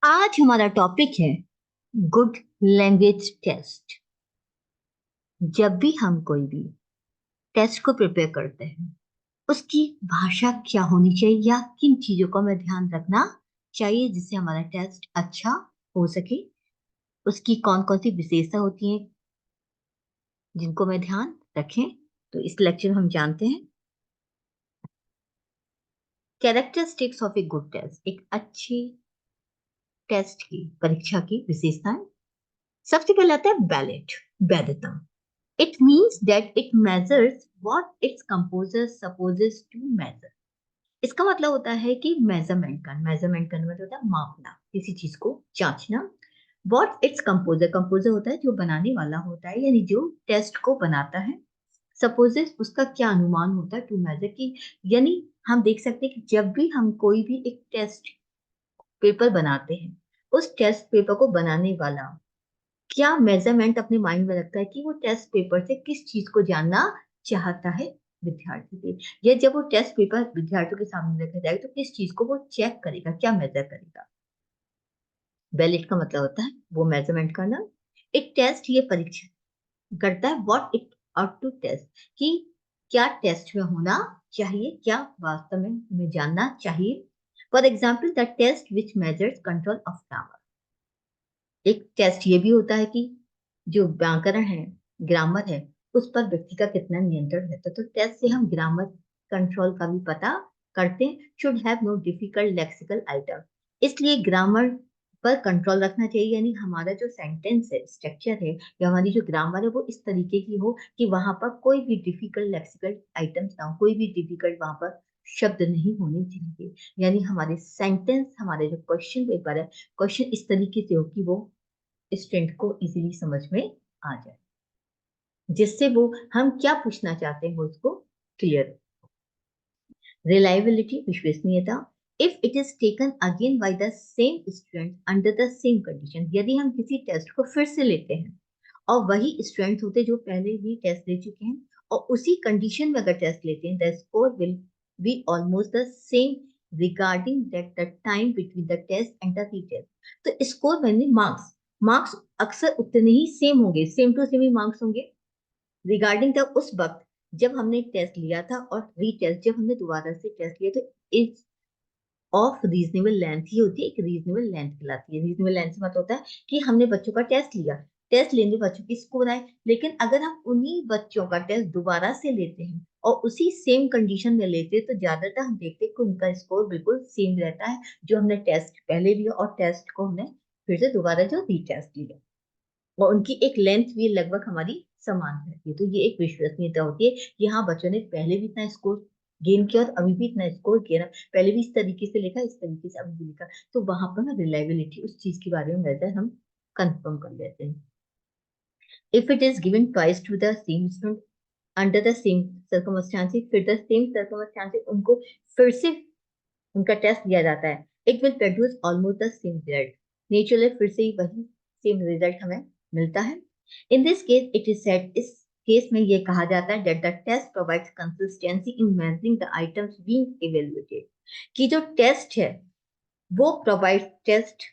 आज हमारा टॉपिक है गुड लैंग्वेज टेस्ट। जब भी हम कोई भी टेस्ट को प्रिपेयर करते हैं, उसकी भाषा क्या होनी चाहिए या किन चीजों का हमें ध्यान रखना चाहिए जिससे हमारा टेस्ट अच्छा हो सके। उसकी कौन कौन सी विशेषता होती हैं जिनको हमें ध्यान रखें। तो इस लेक्चर में हम जानते हैं characteristics of a good test, एक अच्छी टेस्ट की परीक्षा की विशेषताएं। सबसे पहले आता है वैलिड, वैधता। It means that it measures what its composer supposes to measure. इसका मतलब होता है कि मेजरमेंट करना मतलब होता है मापना, किसी चीज को जांचना। What its composer, कंपोजर होता है जो बनाने वाला होता है, यानी जो टेस्ट को बनाता है। सपोजेस, उसका क्या अनुमान होता है टू मेजर की, यानी हम देख सकते हैं कि जब भी हम कोई भी एक टेस्ट पेपर बनाते हैं, उस टेस्ट पेपर को बनाने वाला क्या मेजरमेंट अपने माइंड में रखता है कि वो टेस्ट पेपर से किस चीज को जानना चाहता है विद्यार्थी से, या जब वो टेस्ट पेपर विद्यार्थियों के सामने रखा जाएगा तो किस चीज को वो चेक करेगा, क्या मेजर करेगा। वैलिड का मतलब होता है वो मेजरमेंट करना। एक टेस्ट ये परीक्षा करता है what it ought to test, कि क्या टेस्ट में होना चाहिए, क्या वास्तव में हमें जानना चाहिए। For example the test which measures control of grammar. एक टेस्ट ये भी होता है कि जो व्याकरण है, ग्रामर है, उस पर व्यक्ति का कितना नियंत्रण रहता है। तो टेस्ट से हम ग्रामर कंट्रोल का भी पता करते हैं। Should have know difficult lexical item, इसलिए ग्रामर पर कंट्रोल रखना चाहिए, यानी हमारा जो सेंटेंस है, स्ट्रक्चर है, या हमारी जो ग्रामर है वो इस तरीके की हो कि वहां पर कोई भी डिफिकल्ट लेक्सिकल आइटम्स ना हो, कोई भी डिफिकल्ट वहां पर शब्द नहीं होने चाहिए। यानी हमारे सेंटेंस, हमारे जो क्वेश्चन पेपर है, क्वेश्चन इस तरीके से हो कि वो स्टूडेंट को इजीली समझ में आ जाए, जिससे वो हम क्या पूछना चाहते हैं वो उसको क्लियर। रिलायबिलिटी, विश्वसनीयता। If it is taken again by the same student under the same condition, यदि हम किसी टेस्ट को फिर से लेते हैं और वही स्टूडेंट होते जो पहले भी टेस्ट ले चुके हैं और उसी कंडीशन में अगर टेस्ट लेते हैं, the score will be almost the same regarding that the time between the test and the retest. तो स्कोर मैंने मार्क्स, मार्क्स अक्सर उतने ही सेम होंगे, सेम टू सेम ही मार्क्स होंगे रिगार्डिंग द उस वक्त जब हमने टेस्ट लिया था और रीटेस्ट जब हमने दोबारा से टेस्ट लिया। तो इस ऑफ रीजनेबल लेंथ ही होती है, एक रीजनेबल लेंथ कहलाती है। रीजनेबल लेंथ से मतलब होता है कि हमने बच्चों का टेस्ट लिया, टेस्ट लेने बच्चों की स्कोर आए, लेकिन अगर हम उन्हीं बच्चों का टेस्ट दोबारा से लेते हैं और उसी सेम कंडीशन में लेते हैं तो ज्यादातर हम देखते हैं कि उनका स्कोर बिल्कुल सेम रहता है, जो हमने टेस्ट पहले लिया और टेस्ट को हमने फिर से दोबारा जो रीटेस्ट लिया, और उनकी एक लेंथ भी लगभग हमारी समान रहती है। तो ये एक विश्वसनीयता होती है कि हाँ, बच्चों ने पहले भी इतना स्कोर गेन किया और अभी भी इतना स्कोर किया ना, पहले भी इस तरीके से लिखा, इस तरीके से अभी भी लिखा। तो वहां पर ना रिलायबिलिटी उस चीज के बारे में रहता है, हम कंफर्म कर लेते हैं। If it is given twice to the same student under the same circumstances, फिर द सेम सर्कमस्टांसेस उनको फिर से उनका टेस्ट दिया जाता है, it will produce almost the same result. Naturally फिर से ही वही सेम रिजल्ट हमें मिलता है। In this case it is said, इस केस में ये कहा जाता है that the test provides consistency in measuring the items being evaluated, कि जो टेस्ट है वो प्रोवाइड टेस्ट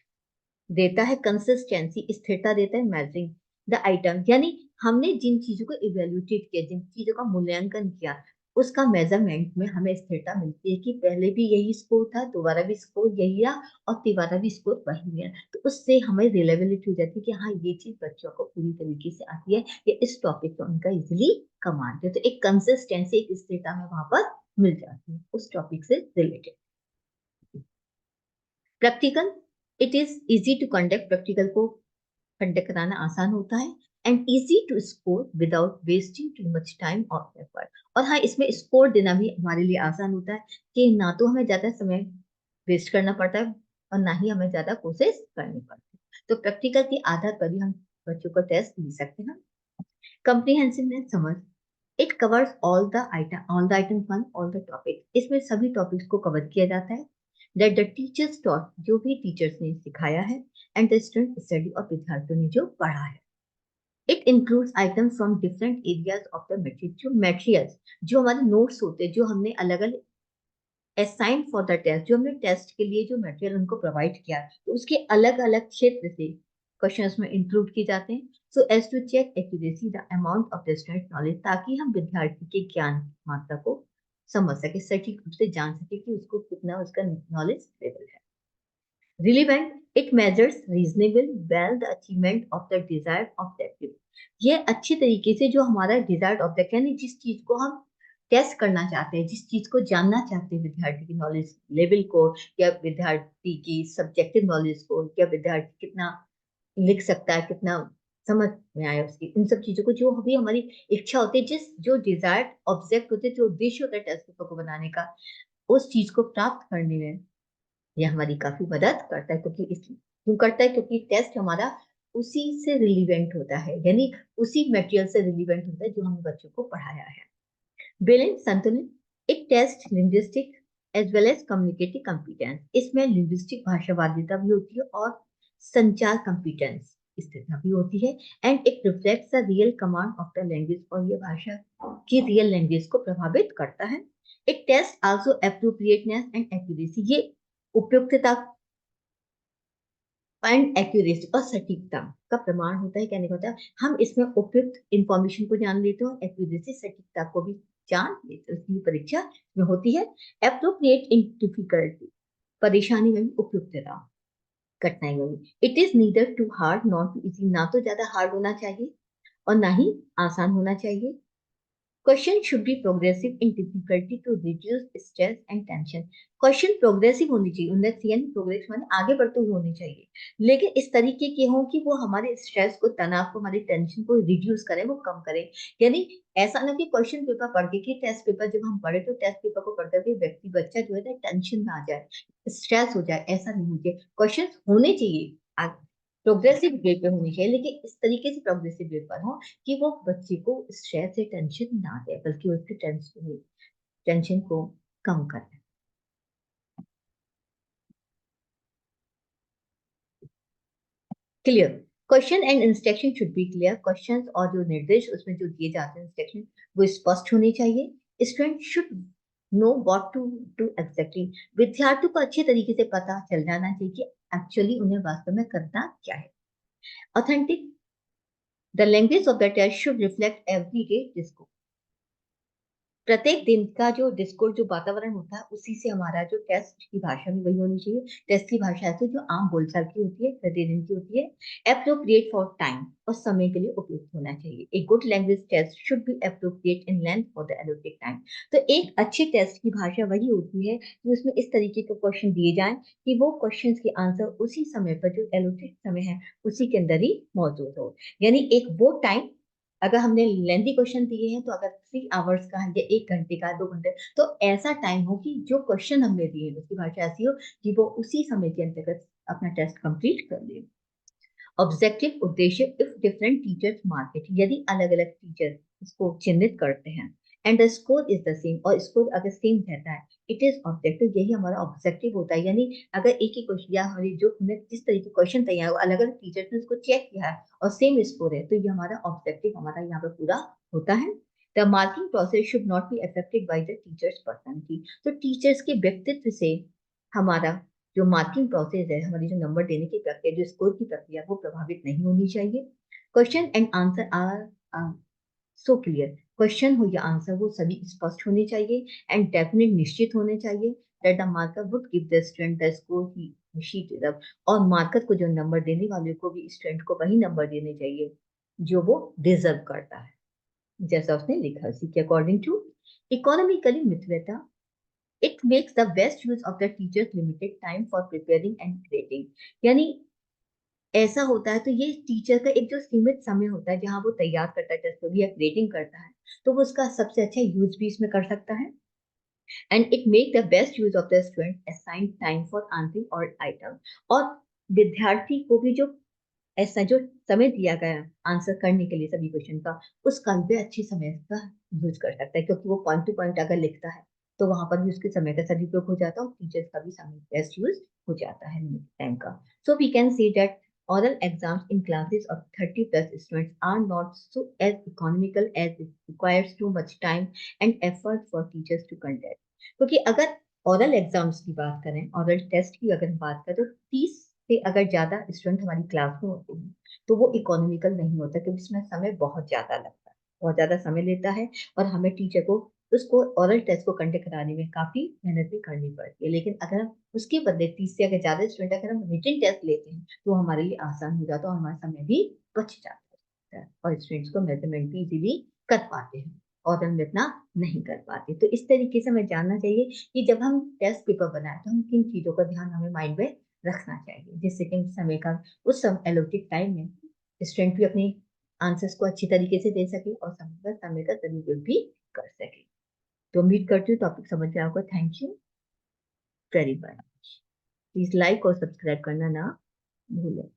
देता है कंसिस्टेंसी, स्थिरता देता है मेजरिंग द आइटम, यानी हमने जिन चीजों को इवेल्युएट किया, जिन चीजों का मूल्यांकन किया, उसका मेजरमेंट में हमें स्थिरता मिलती है कि पहले भी यही स्कोर था, दोबारा भी स्कोर यही रहा और तिबारा भी स्कोर वही है। तो उससे हमें रिलेबिलिटी हो जाती है कि हाँ, ये चीज बच्चों को पूरी तरीके से आती है, या इस टॉपिक को उनका इजिली कमांड है। तो एक कंसिस्टेंसी, एक स्थिरता में वहां पर मिल जाती है उस टॉपिक से related. Practical, it is easy to conduct, practical को कंडक्ट कराना आसान होता है, and easy to score without wasting too much time और एफर्ट। और हाँ, इसमें स्कोर देना भी हमारे लिए आसान होता है कि ना तो हमें ज्यादा समय वेस्ट करना पड़ता है और ना ही हमें ज्यादा कोशिश करनी पड़ती है। तो प्रैक्टिकल के आधार पर भी हम बच्चों को टेस्ट ले सकते हैं। कंप्रीहेंसिवनेस, समझ। It covers all the item one, all the topic, इसमें सभी टॉपिक्स को कवर किया जाता है। दैट द टीचर्स टॉट, जो भी टीचर्स ने सिखाया है, एंड द स्टूडेंट स्टडी, और विद्यार्थियों ने जो पढ़ा है। It includes item from different areas of the material, जो मटेरियल्स, जो हमारे नोट्स होते हैं, जो हमने अलग अलग असाइन फॉर द टेस्ट, जो हमने टेस्ट के लिए जो मटेरियल उनको प्रोवाइड किया, तो उसके अलग अलग क्षेत्र से क्वेश्चंस में इंक्लूड किए जाते हैं, so as to check accuracy the amount of the student knowledge, ताकि हम विद्यार्थी के ज्ञान मात्रा को समझ सके, सटीक रूप से जान सके कि उसको कितना उसका नॉलेज लेवल है। Relevant, it measures reasonable well the achievement of the desired objective, ये अच्छी तरीके से जो हमारा डिजायर्ड ऑब्जेक्ट यानी जिस चीज को हम टेस्ट करना चाहते हैं, जिस चीज को जानना चाहते हैं, विद्यार्थी की नॉलेज लेवल को, या विद्यार्थी की सब्जेक्टिव नॉलेज को, या विद्यार्थी कितना लिख सकता है, कितना समझ में आया उसकी, इन सब चीजों को, जो भी हमारी इच्छा होती है, जिस जो डिजायर्ड ऑब्जेक्ट होते हैं, जो उद्देश्य होता है टेस्ट पेपर को बनाने का, उस चीज को प्राप्त करने में यह हमारी काफी मदद करता है। क्योंकि इस क्यों करता है, क्योंकि टेस्ट हमारा उसी से रिलीवेंट होता है, यानी उसी मटेरियल से रिलीवेंट होता है जो हमने बच्चों को पढ़ाया है। बैलेंस, संतुलन, एक test linguistic as well as communicative competence, इसमें लिंग्विस्टिक भाषावादिता भी होती है और संचार कॉम्पिटेंस स्थिरता भी होती है, and it reflects the real command of the language, और ये भाषा की रियल लैंग्वेज को प्रभावित करता है। एक test also appropriateness and accuracy, ये उपयुक्तता एंड एक्यूरेसी और सटीकता का प्रमाण होता है। कहने का होता है हम इसमें उपयुक्त इंफॉर्मेशन को जान लेते हैं और एक्यूरेसी सटीकता को भी जान लेते हैं, उसकी परीक्षा में होती है। एप्रोप्रिएट इन डिफिकल्टी, परेशानी में भी उपयुक्तता, कठिनाई में भी। It is neither too hard not too easy, ना तो ज्यादा हार्ड होना चाहिए और ना ही आसान होना चाहिए। Question should be progressive in difficulty to reduce stress and tension, question progressive होनी चाहिए, उन्नत यानी प्रोग्रेस माने आगे बढ़ते हुए होने चाहिए, लेकिन इस तरीके के हों कि वो हमारे स्ट्रेस को, तनाव को, हमारी टेंशन को रिड्यूस करें, वो कम करें। यानी ऐसा ना कि क्वेश्चन पेपर पढ़ के, कि टेस्ट पेपर जब हम पढ़े तो टेस्ट पेपर को पढ़ते हुए व्यक्ति, बच्चा जो है टेंशन में आ जाए, स्ट्रेस हो जाए, ऐसा नहीं होना चाहिए। क्वेश्चन होने चाहिए, प्रोग्रेसिव वे पे होनी चाहिए, लेकिन इस तरीके से प्रोग्रेसिव वे पर हो कि वो बच्चे को स्ट्रेस से टेंशन ना दे, बल्कि उसकी टेंशन को कम करे। Clear, question and instruction should be clear, questions और जो निर्देश उसमें जो दिए जाते हैं इंस्ट्रक्शन, वो स्पष्ट होने चाहिए। Student should know what to do exactly, विद्यार्थी को अच्छे तरीके से पता चल जाना चाहिए कि एक्चुअली उन्हें वास्तव में करना क्या है। Authentic, the language of the test should reflect everyday discourse, प्रत्येक दिन का जो डिस्कोर्स, जो वातावरण होता है, उसी से हमारा जो टेस्ट की भाषा भी वही होनी चाहिए। टेस्ट की भाषा ऐसे जो आम बोलचाल की होती है, प्रतिदिन की होती है। अप्रोप्रिएट फॉर टाइम, और समय के लिए उपयुक्त होना चाहिए। एक good language test should be appropriate in length for the allocated time, तो एक अच्छी टेस्ट की भाषा वही होती है कि उसमें इस तरीके के क्वेश्चन दिए जाएं कि वो क्वेश्चन के आंसर उसी समय पर, जो एलोकेटेड समय है, उसी के अंदर ही मौजूद हो। यानी एक वो टाइम, अगर हमने लेंथी क्वेश्चन दिए हैं, तो अगर 3 आवर्स का है या 1 घंटे का, 2 घंटे, तो ऐसा टाइम हो कि जो क्वेश्चन हमने दिए हैं उसकी भाषा ऐसी हो कि वो उसी समय के अंतर्गत अपना टेस्ट कंप्लीट कर ले। ऑब्जेक्टिव, उद्देश्य, if different teachers mark it, यदि अलग अलग टीचर इसको चिन्हित करते हैं, and the score is the same, और स्कोर अगर सेम रहता है, इट इज ऑब्जेक्टिव, यही हमारा ऑब्जेक्टिव होता है। यानी अगर एक ही क्वेश्चन, या हमारी जो हमने जिस तरीके क्वेश्चन तैयार हुआ, अलग अलग टीचर्स ने उसको चेक किया है और सेम स्कोर है, तो ये हमारा ऑब्जेक्टिव हमारा यहाँ पे पूरा होता है। The marking process should not be affected by the teachers personality, तो टीचर्स के व्यक्तित्व से हमारा जो मार्किंग प्रोसेस है, हमारी जो नंबर देने की प्रक्रिया, जो स्कोर की प्रक्रिया, वो प्रभावित नहीं होनी चाहिए। Question and answer are so clear, question हो या आंसर, वो सभी स्पष्ट होने चाहिए, एंड डेफिनेट, निश्चित होने चाहिए, that the marker would give the student the score he she deserve, और मार्कर को, जो नंबर देने वाले को भी, स्टूडेंट को वही नंबर देने चाहिए जो वो डिजर्व करता है, जैसा उसने लिखा उसी के अकॉर्डिंग टू। इकोनॉमिकली मितव्यता, it makes the best use of the teachers limited time for preparing and grading, यानी ऐसा होता है तो ये टीचर का एक जो सीमित समय होता है जहां वो तैयार करता है टेस्ट को भी या ग्रेडिंग करता है, तो वो उसका सबसे अच्छा यूज भी इसमें कर सकता है। And it make the best use of the student assign time for answering और आइटम, और विद्यार्थी को भी जो ऐसा जो समय दिया गया आंसर करने के लिए सभी क्वेश्चन का, उसका भी अच्छे समय का यूज कर सकता है, क्योंकि वो पॉइंट टू पॉइंट अगर लिखता है तो वहां पर भी उसके समय का सदुपयोग हो जाता है, और टीचर्स का भी समय बेस्ट यूज हो जाता है टाइम का। So we can see that oral exams in classes of 30 plus students are not so as economical as it requires too much time and effort for teachers to conduct, क्योंकि अगर oral exams की बात करें, oral test की अगर बात करें, तो 30 से अगर ज्यादा स्टूडेंट हमारी क्लास में होते हैं तो वो इकोनॉमिकल नहीं होता, क्योंकि इसमें समय बहुत ज्यादा लगता है, बहुत ज्यादा समय लेता है, और हमें टीचर को उसको ओरल टेस्ट को कंडक्ट कराने में काफी मेहनत भी करनी पड़ती है। लेकिन अगर हम उसके बदले 30 से अगर ज्यादा स्टूडेंट अगर हम रिटन टेस्ट लेते हैं तो हमारे लिए आसान हो जाता है और हमारा समय भी बच जाता है, और स्टूडेंट्स को मेजरमेंट भी इजीली कर पाते हैं, और हम इतना नहीं कर पाते। तो इस तरीके से हमें जानना चाहिए कि जब हम टेस्ट पेपर बनाए तो हम किन चीजों का ध्यान हमें माइंड में रखना चाहिए, जिससे कि हम समय का उस समय एलोकेट टाइम में स्टूडेंट भी अपनी आंसर्स को अच्छी तरीके से दे सके और समय का सदुपयोग भी कर सके। तो उम्मीद करती हूँ टॉपिक समझ में आएगा। Thank you very much. Please like और सब्सक्राइब करना ना भूलें।